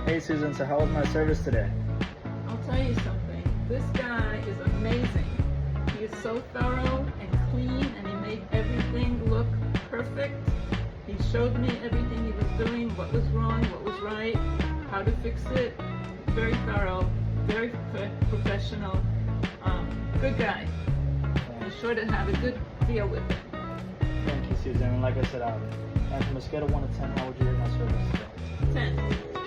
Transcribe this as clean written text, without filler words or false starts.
Hey Susan, so how was my service today? I'll tell you something. This guy is amazing. He is so thorough and clean, and he made everything look perfect. He showed me everything he was doing, what was wrong, what was right, how to fix it. Very thorough, very professional. Good guy. Be sure to have a good deal with him. Thank you, Susan. And like I said, and from a scale of 1 to 10, how would you rate my service today? 10.